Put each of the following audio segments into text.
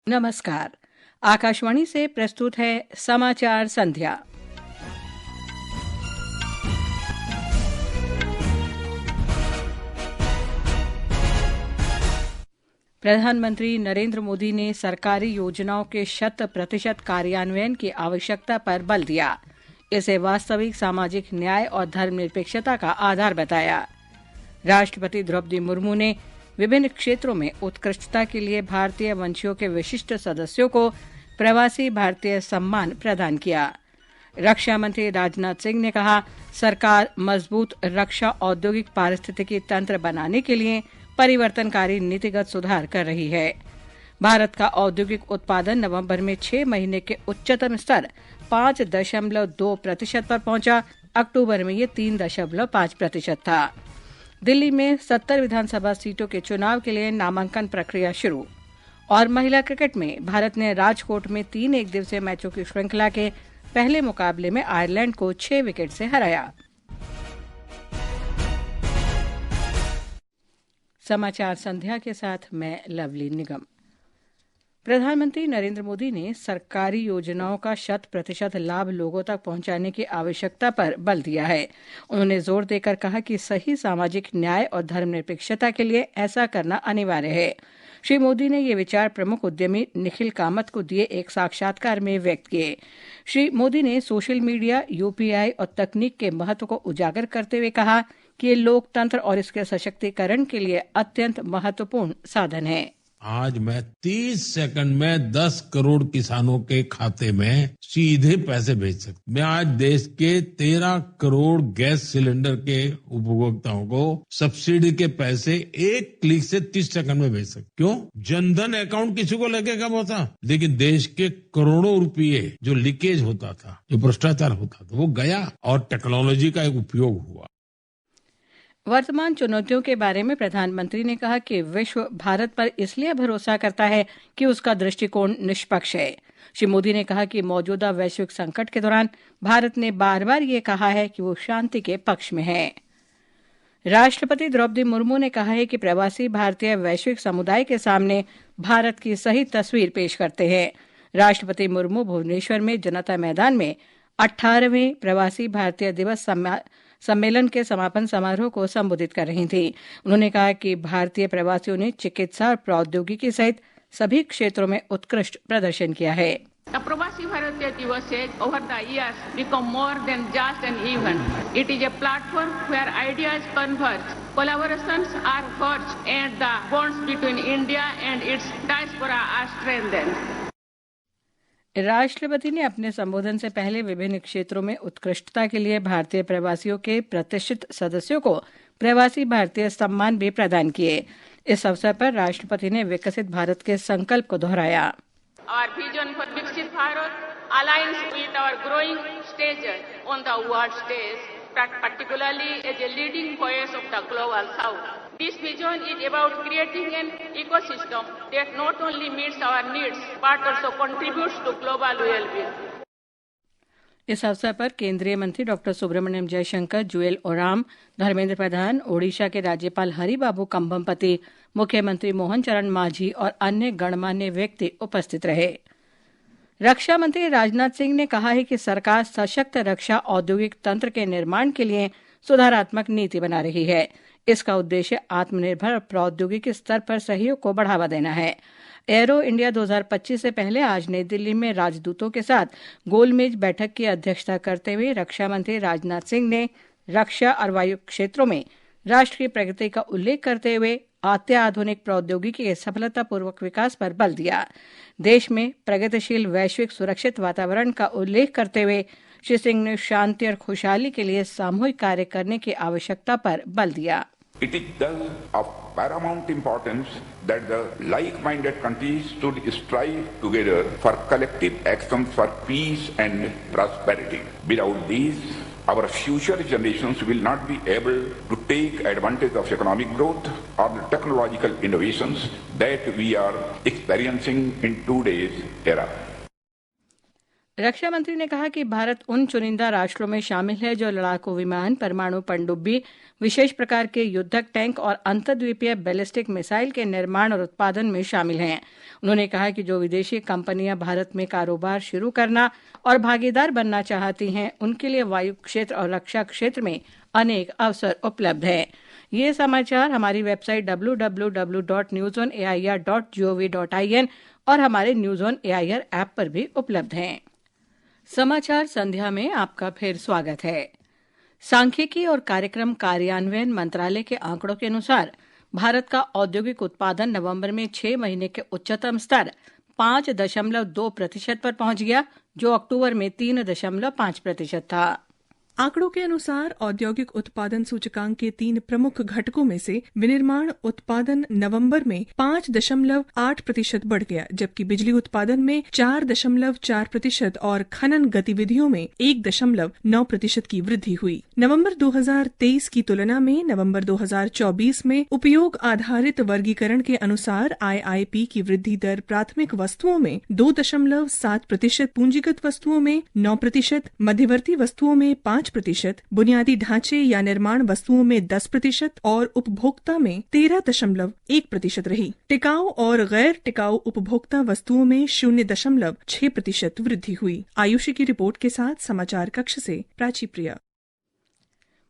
नमस्कार। आकाशवाणी से प्रस्तुत है समाचार संध्या। प्रधानमंत्री नरेंद्र मोदी ने सरकारी योजनाओं के 100% कार्यान्वयन की आवश्यकता पर बल दिया। इसे वास्तविक सामाजिक न्याय और धर्मनिरपेक्षता का आधार बताया। राष्ट्रपति द्रौपदी मुर्मू ने विभिन्न क्षेत्रों में उत्कृष्टता के लिए भारतीय वंशियों के विशिष्ट सदस्यों को प्रवासी भारतीय सम्मान प्रदान किया। रक्षा मंत्री राजनाथ सिंह ने कहा, सरकार मजबूत रक्षा औद्योगिक पारिस्थितिकी तंत्र बनाने के लिए परिवर्तनकारी नीतिगत सुधार कर रही है। भारत का औद्योगिक उत्पादन नवंबर में 6 महीने के उच्चतम स्तर 5.2% पर पहुंचा। अक्टूबर में ये 3.5% था। दिल्ली में 70 विधानसभा सीटों के चुनाव के लिए नामांकन प्रक्रिया शुरू। और महिला क्रिकेट में भारत ने राजकोट में 3 एक दिवसीय मैचों की श्रृंखला के पहले मुकाबले में आयरलैंड को 6 विकेट से हराया। समाचार संध्या के साथ मैं लवली निगम। प्रधानमंत्री नरेंद्र मोदी ने सरकारी योजनाओं का 100% लाभ लोगों तक पहुंचाने की आवश्यकता पर बल दिया है। उन्होंने जोर देकर कहा कि सही सामाजिक न्याय और धर्मनिरपेक्षता के लिए ऐसा करना अनिवार्य है। श्री मोदी ने ये विचार प्रमुख उद्यमी निखिल कामत को दिए एक साक्षात्कार में व्यक्त किए। श्री मोदी ने सोशल मीडिया, यूपीआई और तकनीक के महत्व को उजागर करते हुए कहा कि ये लोकतंत्र और इसके सशक्तिकरण के लिए अत्यंत महत्वपूर्ण साधन है। आज मैं 30 सेकंड में 10 करोड़ किसानों के खाते में सीधे पैसे भेज सकता हूं। मैं आज देश के 13 करोड़ गैस सिलेंडर के उपभोक्ताओं को सब्सिडी के पैसे एक क्लिक से 30 सेकंड में भेज सकता हूं। क्यों? जनधन अकाउंट किसी को लगे कब होता, लेकिन देश के करोड़ों रुपये जो लीकेज होता था, जो भ्रष्टाचार होता था, वो गया और टेक्नोलॉजी का एक उपयोग हुआ। वर्तमान चुनौतियों के बारे में प्रधानमंत्री ने कहा कि विश्व भारत पर इसलिए भरोसा करता है कि उसका दृष्टिकोण निष्पक्ष है। श्री मोदी ने कहा कि मौजूदा वैश्विक संकट के दौरान भारत ने बार बार ये कहा है कि वो शांति के पक्ष में है। राष्ट्रपति द्रौपदी मुर्मू ने कहा है कि प्रवासी भारतीय वैश्विक समुदाय के सामने भारत की सही तस्वीर पेश करते हैं। राष्ट्रपति मुर्मू भुवनेश्वर में जनता मैदान में 18वें प्रवासी भारतीय दिवस सम्मेलन के समापन समारोह को संबोधित कर रही थी। उन्होंने कहा कि भारतीय प्रवासियों ने चिकित्सा और प्रौद्योगिकी सहित सभी क्षेत्रों में उत्कृष्ट प्रदर्शन किया है। प्रवासी भारतीय दिवस has over the years become more than just an event. It is a platform where ideas converge, collaborations are forged, and the bonds between India and its diaspora are strengthened. राष्ट्रपति ने अपने संबोधन से पहले विभिन्न क्षेत्रों में उत्कृष्टता के लिए भारतीय प्रवासियों के प्रतिष्ठित सदस्यों को प्रवासी भारतीय सम्मान भी प्रदान किए। इस अवसर पर राष्ट्रपति ने विकसित भारत के संकल्प को दोहराया। Our vision for Viksit Bharat aligns with our growing stature on the world stage, particularly as a leading voice of the global south. This vision is about creating an ecosystem that not only meets our needs but also contributes to global well-being. इस अवसर पर केंद्रीय मंत्री doctor Subramaniam Jaishankar, Jual Oram, Dharmendra Pradhan, Odisha के राज्यपाल हरिबाबू कंभमपति, मुख्यमंत्री मोहन चरण मांझी और अन्य गणमान्य व्यक्ति उपस्थित रहे। रक्षा मंत्री राजनाथ सिंह ने कहा है कि सरकार सशक्त रक्षा औद्योगिक तंत्र के निर्माण के लिए सुधारात्मक नीति बना रही है। इसका उद्देश्य आत्मनिर्भर प्रौद्योगिकी स्तर पर सहयोग को बढ़ावा देना है। एरो इंडिया 2025 से पहले आज नई दिल्ली में राजदूतों के साथ गोलमेज बैठक की अध्यक्षता करते हुए रक्षा मंत्री राजनाथ सिंह ने रक्षा और वायु क्षेत्रों में राष्ट्र की प्रगति का उल्लेख करते हुए अत्याधुनिक प्रौद्योगिकी के सफलतापूर्वक विकास पर बल दिया। देश में प्रगतिशील वैश्विक सुरक्षित वातावरण का उल्लेख करते हुए श्री सिंह ने शांति और खुशहाली के लिए सामूहिक कार्य करने की आवश्यकता पर बल दिया। It is thus of paramount importance that the like-minded countries should strive together for collective actions for peace and prosperity. Without these, our future generations will not be able to take advantage of economic growth or the technological innovations that we are experiencing in today's era. रक्षा मंत्री ने कहा कि भारत उन चुनिंदा राष्ट्रों में शामिल है जो लड़ाकू विमान, परमाणु पनडुब्बी, विशेष प्रकार के युद्धक टैंक और अंतर्द्वीपीय बैलिस्टिक मिसाइल के निर्माण और उत्पादन में शामिल हैं। उन्होंने कहा कि जो विदेशी कंपनियां भारत में कारोबार शुरू करना और भागीदार बनना चाहती हैं, उनके लिए वायु क्षेत्र और रक्षा क्षेत्र में अनेक अवसर उपलब्ध हैं। ये समाचार हमारी वेबसाइट www.newsonair.gov.in और हमारे न्यूज ऑन एआईआर ऐप पर भी उपलब्ध हैं। समाचार संध्या में आपका फिर स्वागत है। सांख्यिकी और कार्यक्रम कार्यान्वयन मंत्रालय के आंकड़ों के अनुसार भारत का औद्योगिक उत्पादन नवंबर में 6 महीने के उच्चतम स्तर 5.2% पर पहुंच गया, जो अक्टूबर में 3.5% था। आंकड़ों के अनुसार औद्योगिक उत्पादन सूचकांक के 3 प्रमुख घटकों में से विनिर्माण उत्पादन नवंबर में 5.8% बढ़ गया, जबकि बिजली उत्पादन में 4.4% और खनन गतिविधियों में 1.9% की वृद्धि हुई। नवंबर 2023 की तुलना में नवंबर 2024 में उपयोग आधारित वर्गीकरण के अनुसार IIP की वृद्धि दर प्राथमिक वस्तुओं में 2.7%, पूंजीगत वस्तुओं में 9%, मध्यवर्ती वस्तुओं में 5%, बुनियादी ढांचे या निर्माण वस्तुओं में 10% और उपभोक्ता में 13.1% रही। टिकाऊ और गैर टिकाऊ उपभोक्ता वस्तुओं में 0.6% वृद्धि हुई। आयुषी की रिपोर्ट के साथ समाचार कक्ष से प्राची प्रिया।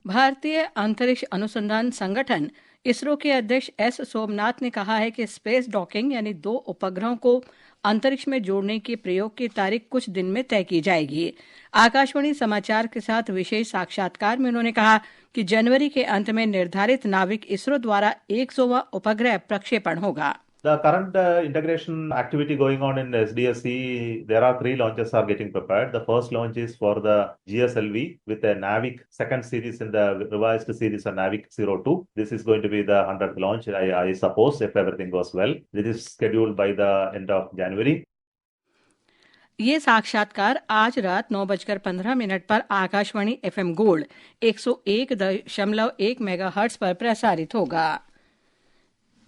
भारतीय अंतरिक्ष अनुसंधान संगठन इसरो के अध्यक्ष एस सोमनाथ ने कहा है कि स्पेस डॉकिंग यानी 2 उपग्रहों को अंतरिक्ष में जोड़ने के प्रयोग की तारीख कुछ दिन में तय की जाएगी। आकाशवाणी समाचार के साथ विशेष साक्षात्कार में उन्होंने कहा कि जनवरी के अंत में निर्धारित नाविक इसरो द्वारा 100वां उपग्रह प्रक्षेपण होगा। The current integration activity going on in SDSC, there are 3 launches are getting prepared. The first launch is for the GSLV with a NAVIC second series in the revised series of NAVIC 02. This is going to be the 100th launch, I suppose, if everything goes well. This is scheduled by the end of January. ये साक्षात्कार आज रात 9:15 पर Akashvani FM gold 101.1 megahertz पर प्रसारित होगा।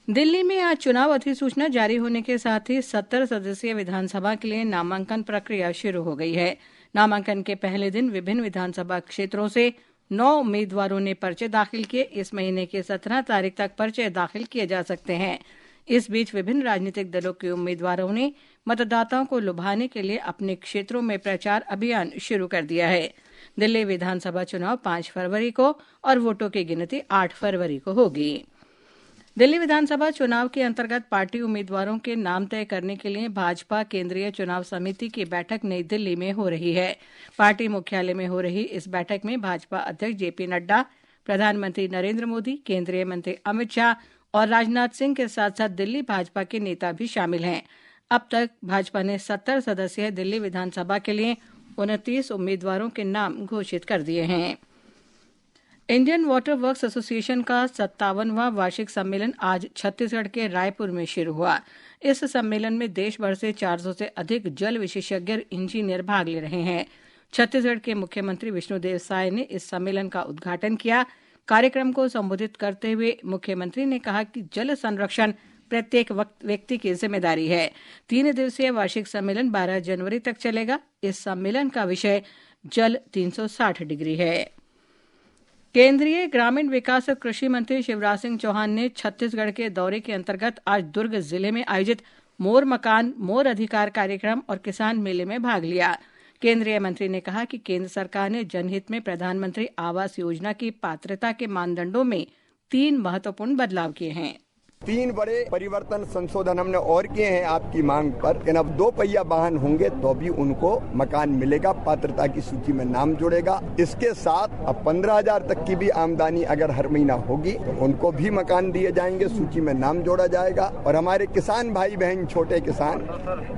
दिल्ली में आज चुनाव अधिसूचना जारी होने के साथ ही 70 सदस्यीय विधानसभा के लिए नामांकन प्रक्रिया शुरू हो गई है। नामांकन के पहले दिन विभिन्न विधानसभा क्षेत्रों से 9 उम्मीदवारों ने पर्चे दाखिल किए। इस महीने की 17 तारीख तक पर्चे दाखिल किए जा सकते हैं। इस बीच विभिन्न राजनीतिक दलों के उम्मीदवारों ने मतदाताओं को लुभाने के लिए अपने क्षेत्रों में प्रचार अभियान शुरू कर दिया है। दिल्ली विधानसभा चुनाव 5 फरवरी को और वोटों की गिनती 8 फरवरी को होगी। दिल्ली विधानसभा चुनाव के अंतर्गत पार्टी उम्मीदवारों के नाम तय करने के लिए भाजपा केंद्रीय चुनाव समिति की बैठक नई दिल्ली में हो रही है। पार्टी मुख्यालय में हो रही इस बैठक में भाजपा अध्यक्ष जेपी नड्डा, प्रधानमंत्री नरेंद्र मोदी, केंद्रीय मंत्री अमित शाह और राजनाथ सिंह के साथ साथ दिल्ली भाजपा के नेता भी शामिल हैं। अब तक भाजपा ने 70 सदस्यीय दिल्ली विधानसभा के लिए 29 उम्मीदवारों के नाम घोषित कर दिए हैं। इंडियन वाटर वर्क्स एसोसिएशन का 57वां वार्षिक सम्मेलन आज छत्तीसगढ़ के रायपुर में शुरू हुआ। इस सम्मेलन में देश भर से 400 से अधिक जल विशेषज्ञ इंजीनियर भाग ले रहे हैं। छत्तीसगढ़ के मुख्यमंत्री विष्णुदेव साय ने इस सम्मेलन का उद्घाटन किया। कार्यक्रम को संबोधित करते हुए मुख्यमंत्री ने कहा कि जल संरक्षण प्रत्येक व्यक्ति की जिम्मेदारी है। 3 दिवसीय वार्षिक सम्मेलन 12 जनवरी तक चलेगा। इस सम्मेलन का विषय जल 360 डिग्री है। केंद्रीय ग्रामीण विकास और कृषि मंत्री शिवराज सिंह चौहान ने छत्तीसगढ़ के दौरे के अंतर्गत आज दुर्ग जिले में आयोजित मोर मकान मोर अधिकार कार्यक्रम और किसान मेले में भाग लिया। केंद्रीय मंत्री ने कहा कि केंद्र सरकार ने जनहित में प्रधानमंत्री आवास योजना की पात्रता के मानदंडों में 3 महत्वपूर्ण बदलाव किए हैं। 3 बड़े परिवर्तन संशोधन हमने और किए हैं आपकी मांग पर। लेकिन अब 2 पहिया वाहन होंगे तो भी उनको मकान मिलेगा, पात्रता की सूची में नाम जुड़ेगा। इसके साथ अब 15,000 तक की भी आमदनी अगर हर महीना होगी तो उनको भी मकान दिए जाएंगे, सूची में नाम जोड़ा जाएगा। और हमारे किसान भाई बहन, छोटे किसान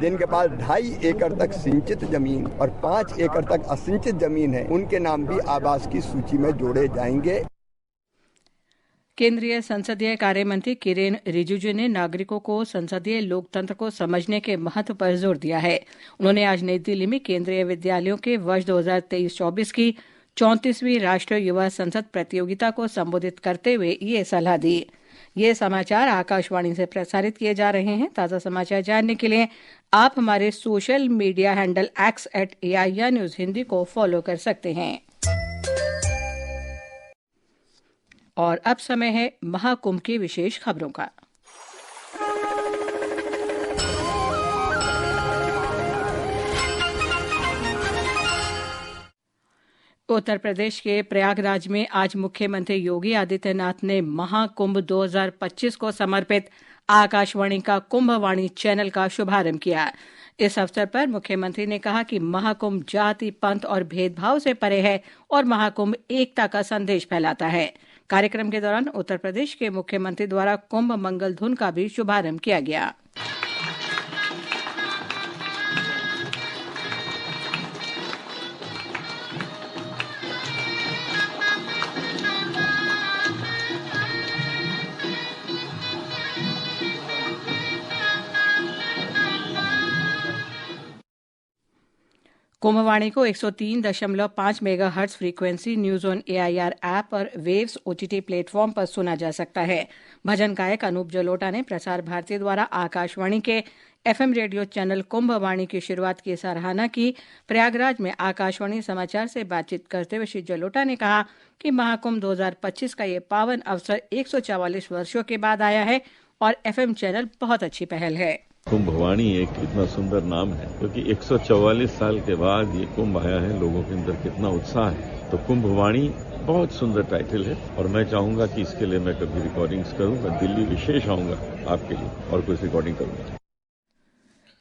जिनके पास 2.5 एकड़ तक सिंचित जमीन और 5 एकड़ तक असिंचित जमीन है, उनके नाम भी आवास की सूची में जोड़े जाएंगे। केंद्रीय संसदीय कार्य मंत्री किरेन रिजिजू ने नागरिकों को संसदीय लोकतंत्र को समझने के महत्व पर जोर दिया है। उन्होंने आज नई दिल्ली में केंद्रीय विद्यालयों के वर्ष 2023-24 की 34वीं राष्ट्रीय युवा संसद प्रतियोगिता को संबोधित करते हुए ये सलाह दी। ये समाचार आकाशवाणी से प्रसारित किए जा रहे हैं। ताज़ा समाचार जानने के लिए आप हमारे social media handle @AIR news Hindi को फॉलो कर सकते हैं। और अब समय है महाकुंभ की विशेष खबरों का। उत्तर प्रदेश के प्रयागराज में आज मुख्यमंत्री योगी आदित्यनाथ ने महाकुंभ 2025 को समर्पित आकाशवाणी का कुंभवाणी चैनल का शुभारंभ किया। इस अवसर पर मुख्यमंत्री ने कहा कि महाकुंभ जाति, पंथ और भेदभाव से परे है और महाकुंभ एकता का संदेश फैलाता है। कार्यक्रम के दौरान उत्तर प्रदेश के मुख्यमंत्री द्वारा कुंभ मंगल धुन का भी शुभारंभ किया गया। कुंभवाणी को 103.5 megahertz frequency news on AIR app और वेव्स OTT प्लेटफॉर्म पर सुना जा सकता है। भजन गायक अनूप जलोटा ने प्रसार भारती द्वारा आकाशवाणी के FM रेडियो चैनल कुंभवाणी की शुरुआत की सराहना की। प्रयागराज में आकाशवाणी समाचार से बातचीत करते हुए श्री जलोटा ने कहा कि महाकुंभ 2025 का ये पावन अवसर 144 वर्षों के बाद आया है और FM चैनल बहुत अच्छी पहल है। कुंभवाणी एक इतना सुंदर नाम है क्योंकि 144 साल के बाद ये कुंभ आया है। लोगों के अंदर कितना उत्साह है, तो कुंभवाणी बहुत सुंदर टाइटल है और मैं चाहूंगा कि इसके लिए मैं कभी रिकॉर्डिंग्स करूं। मैं दिल्ली विशेष आऊंगा आपके लिए और कुछ रिकॉर्डिंग करूंगा।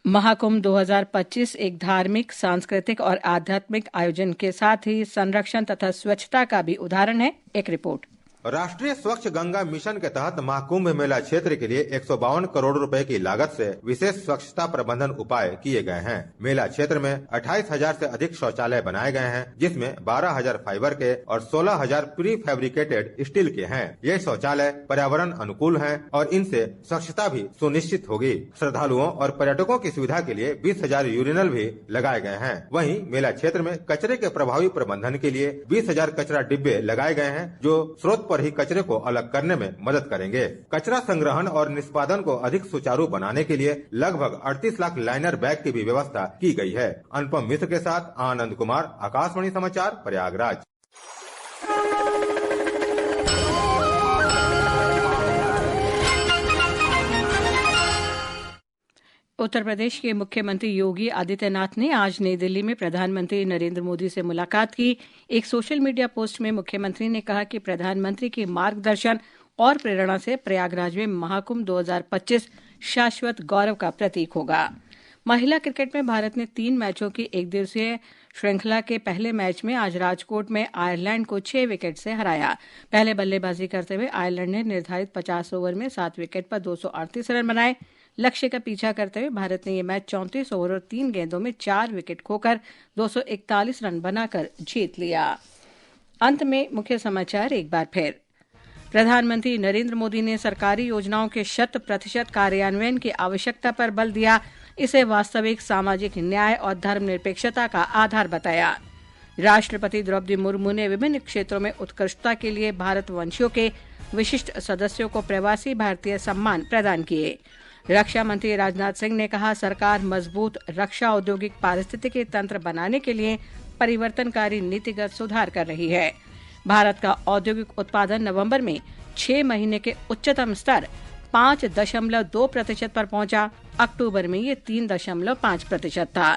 महाकुंभ 2025 एक धार्मिक, सांस्कृतिक और आध्यात्मिक आयोजन के साथ ही संरक्षण तथा स्वच्छता का भी उदाहरण है। एक रिपोर्ट। राष्ट्रीय स्वच्छ गंगा मिशन के तहत महाकुंभ मेला क्षेत्र के लिए 152 करोड़ रुपए की लागत से विशेष स्वच्छता प्रबंधन उपाय किए गए हैं। मेला क्षेत्र में 28,000 से अधिक शौचालय बनाए गए हैं, जिसमें 12,000 फाइबर के और 16,000 प्री फैब्रिकेटेड स्टील के हैं। ये शौचालय पर्यावरण अनुकूल हैं और इनसे स्वच्छता भी सुनिश्चित होगी। श्रद्धालुओं और पर्यटकों की सुविधा के लिए 20,000 यूरिनल भी लगाए गए हैं। वहीं मेला क्षेत्र में कचरे के प्रभावी प्रबंधन के लिए 20,000 कचरा डिब्बे लगाए गए हैं, जो स्रोत पर ही कचरे को अलग करने में मदद करेंगे। कचरा संग्रहण और निष्पादन को अधिक सुचारू बनाने के लिए लगभग 38 लाख लाइनर बैग की भी व्यवस्था की गई है। अनुपम मिश्र के साथ आनंद कुमार, आकाशवाणी समाचार, प्रयागराज। उत्तर प्रदेश के मुख्यमंत्री योगी आदित्यनाथ ने आज नई दिल्ली में प्रधानमंत्री नरेंद्र मोदी से मुलाकात की। एक सोशल मीडिया पोस्ट में मुख्यमंत्री ने कहा कि प्रधानमंत्री के मार्गदर्शन और प्रेरणा से प्रयागराज में महाकुंभ 2025 शाश्वत गौरव का प्रतीक होगा। महिला क्रिकेट में भारत ने 3 मैचों की एक दिवसीय श्रृंखला के पहले मैच में आज राजकोट में आयरलैंड को 6 विकेट से हराया। पहले बल्लेबाजी करते हुए आयरलैंड ने निर्धारित 50 ओवर में 7 विकेट पर 238 रन बनाए। लक्ष्य का पीछा करते हुए भारत ने यह मैच 34 ओवर और 3 गेंदों में 4 विकेट खोकर 241 रन बनाकर जीत लिया। अंत में मुख्य समाचार एक बार फिर। प्रधानमंत्री नरेंद्र मोदी ने सरकारी योजनाओं के 100% कार्यान्वयन की आवश्यकता पर बल दिया। इसे वास्तविक सामाजिक न्याय और धर्मनिरपेक्षता का आधार बताया। राष्ट्रपति द्रौपदी मुर्मू ने विभिन्न क्षेत्रों में उत्कृष्टता के लिए भारतवंशियों के विशिष्ट सदस्यों को प्रवासी भारतीय सम्मान प्रदान किए। रक्षा मंत्री राजनाथ सिंह ने कहा, सरकार मजबूत रक्षा औद्योगिक पारिस्थितिकी तंत्र बनाने के लिए परिवर्तनकारी नीतिगत सुधार कर रही है। भारत का औद्योगिक उत्पादन नवंबर में 6 महीने के उच्चतम स्तर 5.2% पर पहुंचा। अक्टूबर में ये 3.5% था।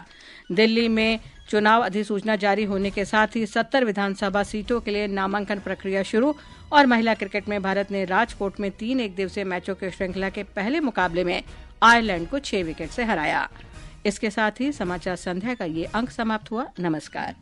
दिल्ली में चुनाव अधिसूचना जारी होने के साथ ही 70 विधानसभा सीटों के लिए नामांकन प्रक्रिया शुरू। और महिला क्रिकेट में भारत ने राजकोट में 3 एक दिवसीय मैचों के श्रृंखला के पहले मुकाबले में आयरलैंड को 6 विकेट से हराया। इसके साथ ही समाचार संध्या का ये अंक समाप्त हुआ। नमस्कार।